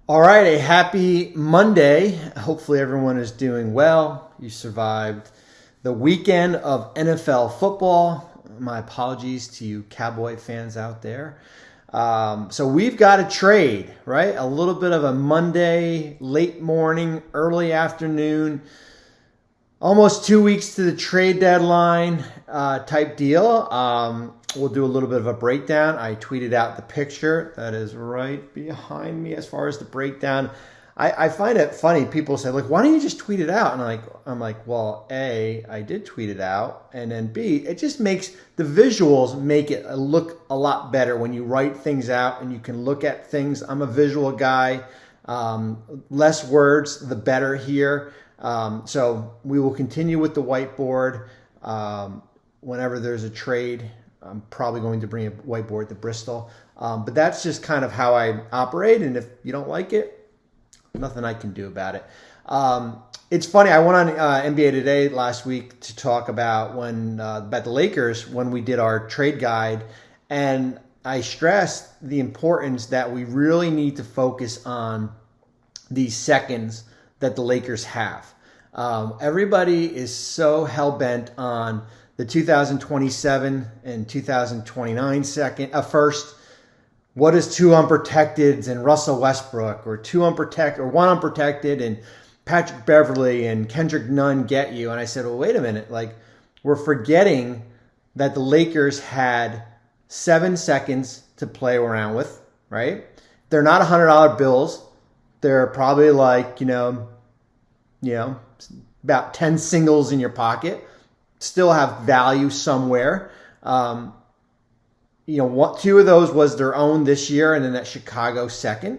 All right, a happy Monday. Hopefully everyone is doing well. You survived the weekend of NFL football. My apologies to you Cowboy fans out there. So we've got a trade, right? A little bit of a Monday, late morning, early afternoon, almost 2 weeks to the trade deadline type deal. We'll do a little bit of a breakdown. I tweeted out the picture that is right behind me as far as the breakdown. I find it funny. People say, like, why don't you just tweet it out? And I'm like, well, A, I did tweet it out. And then B, it just makes the visuals make it look a lot better when you write things out and you can look at things. I'm a visual guy. Less words, the better here. So we will continue with the whiteboard. Whenever there's a trade, I'm probably going to bring a whiteboard to Bristol. But that's just kind of how I operate. And if you don't like it, nothing I can do about it. It's funny. I went on NBA Today last week to talk about about the Lakers when we did our trade guide. And I stressed the importance that we really need to focus on these seconds that the Lakers have. Everybody is so hell-bent on the 2027 and 2029 first. What is two unprotecteds and Russell Westbrook, or one unprotected and Patrick Beverley and Kendrick Nunn get you? And I said, well, wait a minute. Like, we're forgetting that the Lakers had 7 seconds to play around with, right? They're not $100 bills. They're probably like, about 10 singles in your pocket. Still have value somewhere. Two of those was their own this year, and then that Chicago second.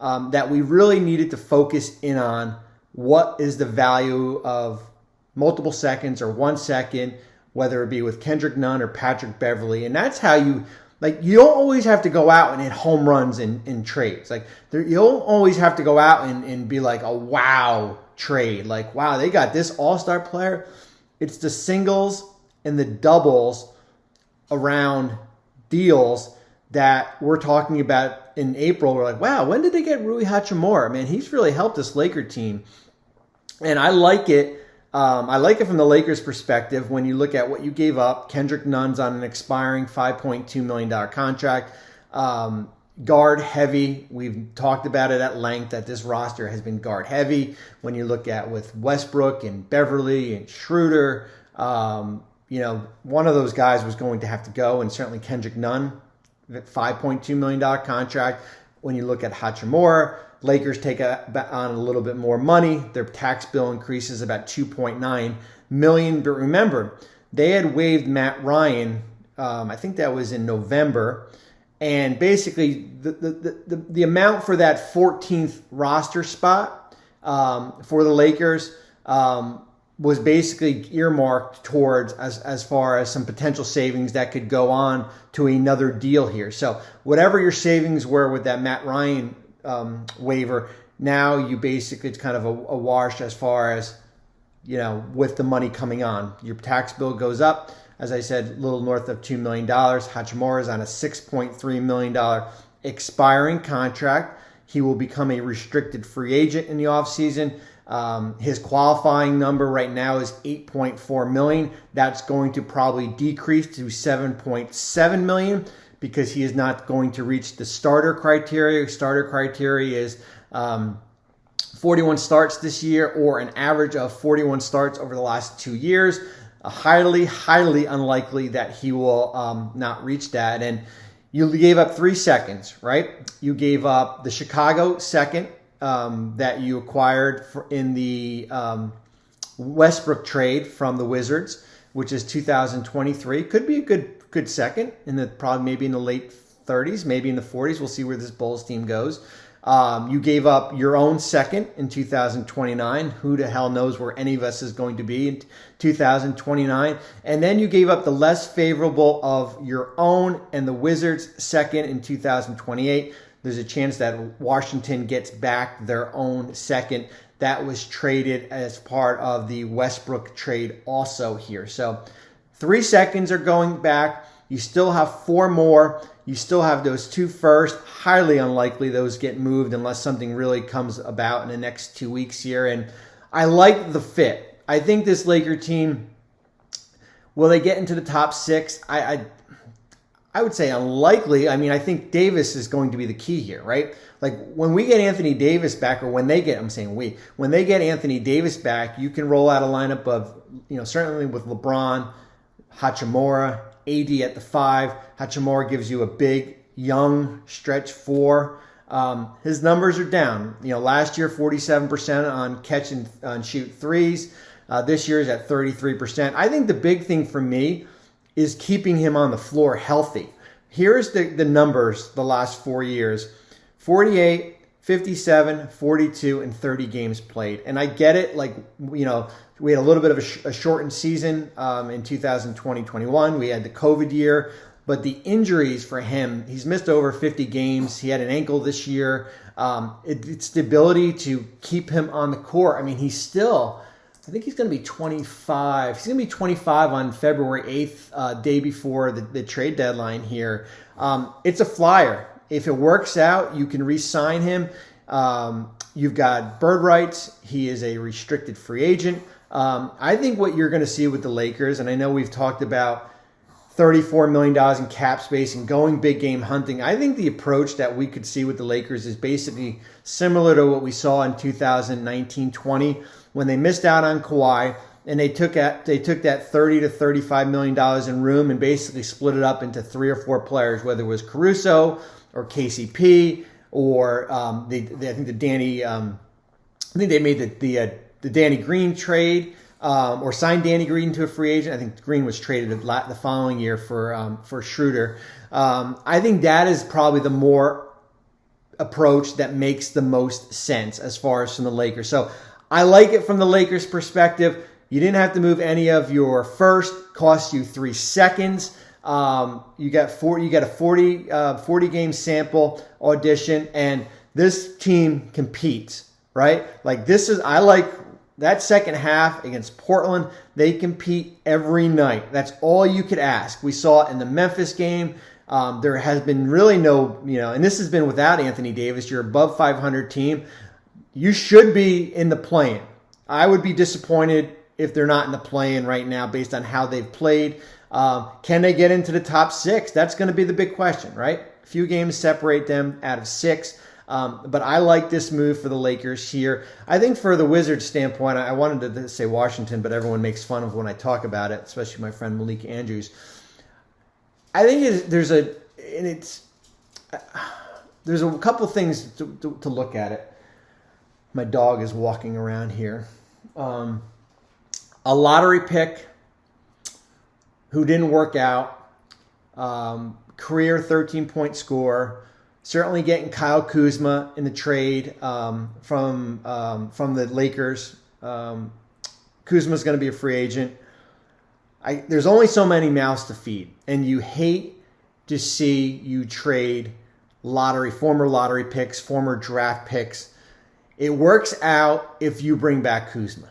That we really needed to focus in on what is the value of multiple seconds or 1 second, whether it be with Kendrick Nunn or Patrick Beverley. And that's how you don't always have to go out and hit home runs in trades. You don't always have to go out and be like a wow trade. Like, wow, they got this all-star player. It's the singles and the doubles around deals that we're talking about in April. We're like, wow, when did they get Rui Hachimura? Man, he's really helped this Laker team. And I like it. I like it from the Lakers' perspective when you look at what you gave up. Kendrick Nunn's on an expiring $5.2 million contract. Guard heavy. We've talked about it at length that this roster has been guard heavy. When you look at with Westbrook and Beverly and Schroeder, one of those guys was going to have to go, and certainly Kendrick Nunn, $5.2 million contract. When you look at Hachimura, Lakers take on a little bit more money. Their tax bill increases about $2.9 million. But remember, they had waived Matt Ryan. I think that was in November. And basically, the amount for that 14th roster spot for the Lakers was basically earmarked towards as far as some potential savings that could go on to another deal here. So whatever your savings were with that Matt Ryan waiver, now you basically, it's kind of a wash as far as, with the money coming on. Your tax bill goes up. As I said, a little north of $2 million. Hachimura is on a $6.3 million expiring contract. He will become a restricted free agent in the offseason. His qualifying number right now is $8.4 million. That's going to probably decrease to $7.7 million because he is not going to reach the starter criteria. Starter criteria is 41 starts this year, or an average of 41 starts over the last 2 years. Highly, highly unlikely that he will not reach that. And you gave up 3 seconds, right? You gave up the Chicago second that you acquired in the Westbrook trade from the Wizards, which is 2023. Could be a good second, probably maybe in the late 30s, maybe in the 40s. We'll see where this Bulls team goes. You gave up your own second in 2029. Who the hell knows where any of us is going to be in 2029. And then you gave up the less favorable of your own and the Wizards second in 2028. There's a chance that Washington gets back their own second. That was traded as part of the Westbrook trade also here. So 3 seconds are going back. You still have 4 more. You still have those 2 firsts. Highly unlikely those get moved unless something really comes about in the next 2 weeks here. And I like the fit. I think this Laker team, will they get into the top 6? I would say unlikely. I mean, I think Davis is going to be the key here, right? Like when we get Anthony Davis back, or when they get Anthony Davis back, you can roll out a lineup of, certainly with LeBron, Hachimura, AD at the 5. Hachimura gives you a big, young stretch 4. His numbers are down. Last year, 47% on catch and shoot threes. This year is at 33%. I think the big thing for me is keeping him on the floor healthy. Here's the numbers the last 4 years. 48, 57, 42, and 30 games played. And I get it. We had a little bit of a shortened season in 2020-21. We had the COVID year. But the injuries for him, he's missed over 50 games. He had an ankle this year. It's the ability to keep him on the court. I mean, I think he's going to be 25. He's going to be 25 on February 8th, day before the trade deadline here. It's a flyer. If it works out, you can re-sign him. You've got bird rights. He is a restricted free agent. I think what you're going to see with the Lakers, and I know we've talked about $34 million in cap space and going big game hunting. I think the approach that we could see with the Lakers is basically similar to what we saw in 2019-20 when they missed out on Kawhi and they took that $30 to $35 million in room and basically split it up into 3 or 4 players, whether it was Caruso or KCP or I think they made the Danny Green trade. Or signed Danny Green to a free agent. I think Green was traded the following year for Schroeder. I think that is probably the more approach that makes the most sense as far as from the Lakers. So I like it from the Lakers' perspective. You didn't have to move any of your first. Cost you 3 seconds. You got a 40 game sample audition, and this team competes, right? I like that second half against Portland. They compete every night. That's all you could ask. We saw it in the Memphis game. There has been really no, and this has been without Anthony Davis. You're above 500 team. You should be in the play-in. I would be disappointed if they're not in the play-in right now based on how they've played. Can they get into the top 6? That's going to be the big question, right? A few games separate them out of 6. But I like this move for the Lakers here. I think for the Wizards standpoint, I wanted to say Washington, but everyone makes fun of when I talk about it, especially my friend Malik Andrews. I think there's a couple things to look at it. My dog is walking around here. A lottery pick who didn't work out, career 13-point scorer. Certainly getting Kyle Kuzma in the trade from the Lakers. Kuzma's going to be a free agent. There's only so many mouths to feed, and you hate to see you trade former lottery picks, former draft picks. It works out if you bring back Kuzma,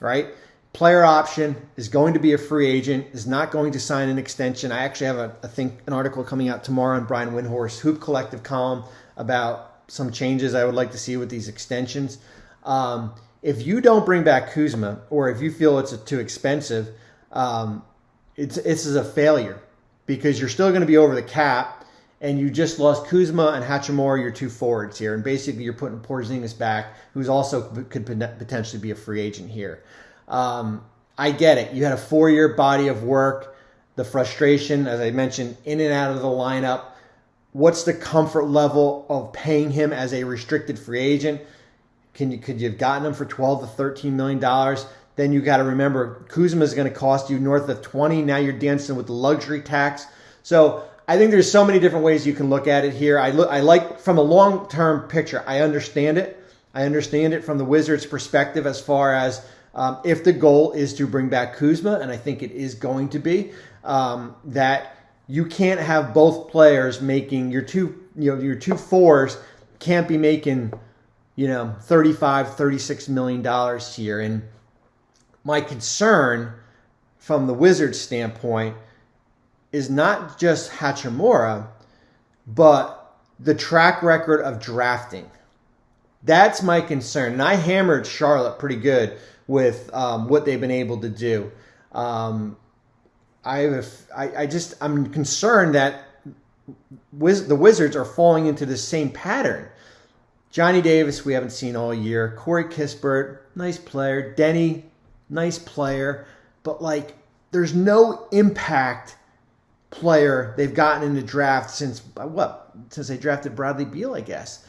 right? Player option, is going to be a free agent, is not going to sign an extension. I actually have an article coming out tomorrow on Brian Windhorst's Hoop Collective column about some changes I would like to see with these extensions. If you don't bring back Kuzma, or if you feel it's too expensive, it's a failure because you're still going to be over the cap, and you just lost Kuzma and Hachimura, your 2 forwards here, and basically you're putting Porzingis back, who's also could potentially be a free agent here. I get it. You had a 4-year body of work. The frustration, as I mentioned, in and out of the lineup. What's the comfort level of paying him as a restricted free agent? Could you have gotten him for $12 to $13 million? Then you got to remember Kuzma is going to cost you north of 20. Now you're dancing with the luxury tax. So I think there's so many different ways you can look at it here. I like from a long-term picture. I understand it. I understand it from the Wizards' perspective as far as if the goal is to bring back Kuzma, and I think it is going to be, that you can't have both players making your two fours can't be making, $35, $36 million here. And my concern from the Wizards standpoint is not just Hachimura, but the track record of drafting. That's my concern. And I hammered Charlotte pretty good with what they've been able to do. I'm concerned that the Wizards are falling into the same pattern. Johnny Davis, we haven't seen all year. Corey Kispert, nice player. Denny, nice player. But, there's no impact player they've gotten in the draft since they drafted Bradley Beal, I guess.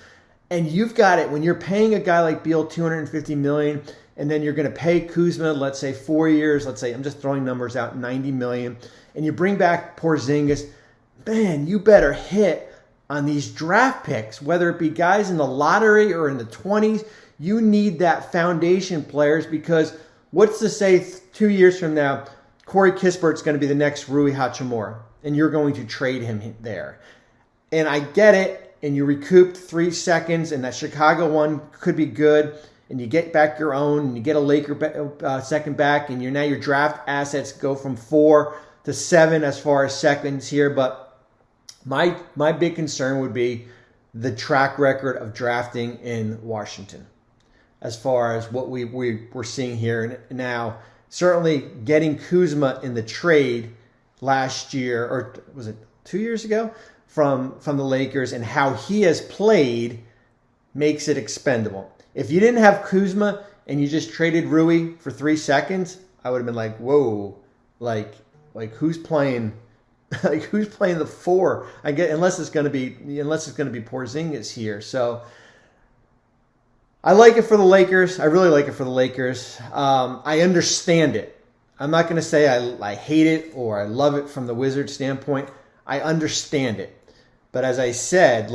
And you've got it when you're paying a guy like Beal $250 million, and then you're going to pay Kuzma, let's say 4 years, let's say, I'm just throwing numbers out, $90 million, and you bring back Porzingis. Man, you better hit on these draft picks, whether it be guys in the lottery or in the 20s. You need that foundation players, because what's to say 2 years from now, Corey Kispert's going to be the next Rui Hachimura, and you're going to trade him there. And I get it, and you recouped 3 seconds, and that Chicago one could be good, and you get back your own, and you get a Laker second back, and now your draft assets go from 4 to 7 as far as seconds here. But my big concern would be the track record of drafting in Washington as far as what we're seeing here now. Certainly getting Kuzma in the trade last year, or was it 2 years ago, from the Lakers, and how he has played makes it expendable. If you didn't have Kuzma and you just traded Rui for 3 seconds, I would have been like, whoa, like who's playing? Who's playing the 4? I get unless it's going to be Porzingis here. So I like it for the Lakers. I really like it for the Lakers. I understand it. I'm not going to say I hate it or I love it from the Wizards standpoint. I understand it. But as I said,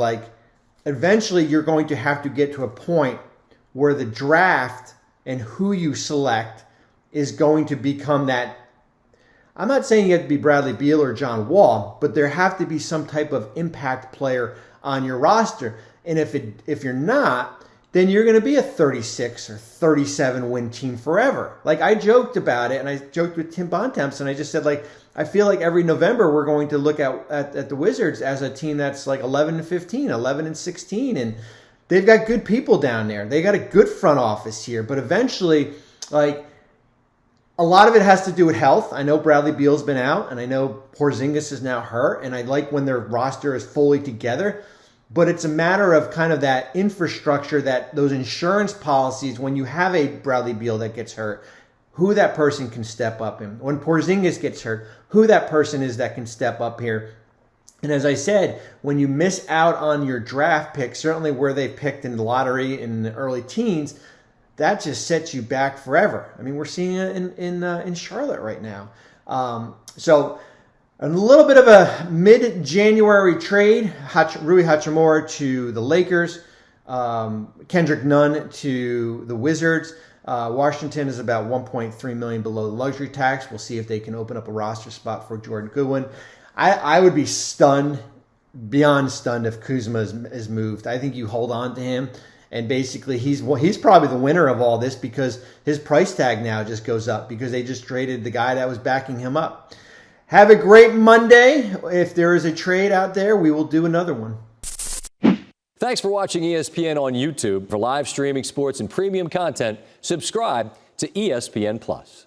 eventually you're going to have to get to a point where the draft and who you select is going to become that. I'm not saying you have to be Bradley Beal or John Wall, but there have to be some type of impact player on your roster. And if you're not, then you're going to be a 36 or 37 win team forever. I joked about it, and I joked with Tim Bontemps, and I just said, I feel like every November we're going to look at the Wizards as a team that's 11-15, 11-16, and they've got good people down there. They got a good front office here, but eventually, a lot of it has to do with health. I know Bradley Beal's been out, and I know Porzingis is now hurt, and I like when their roster is fully together. But it's a matter of kind of that infrastructure, that those insurance policies, when you have a Bradley Beal that gets hurt, who that person can step up in. When Porzingis gets hurt, who that person is that can step up here. And as I said, when you miss out on your draft pick, certainly where they picked in the lottery in the early teens, that just sets you back forever. I mean, we're seeing it in Charlotte right now. So a little bit of a mid-January trade, Rui Hachimura to the Lakers, Kendrick Nunn to the Wizards. Washington is about $1.3 million below the luxury tax. We'll see if they can open up a roster spot for Jordan Goodwin. I would be stunned, beyond stunned, if Kuzma is moved. I think you hold on to him, and basically he's probably the winner of all this, because his price tag now just goes up because they just traded the guy that was backing him up. Have a great Monday. If there is a trade out there, we will do another one. Thanks for watching ESPN on YouTube. For live streaming sports and premium content, subscribe to ESPN+.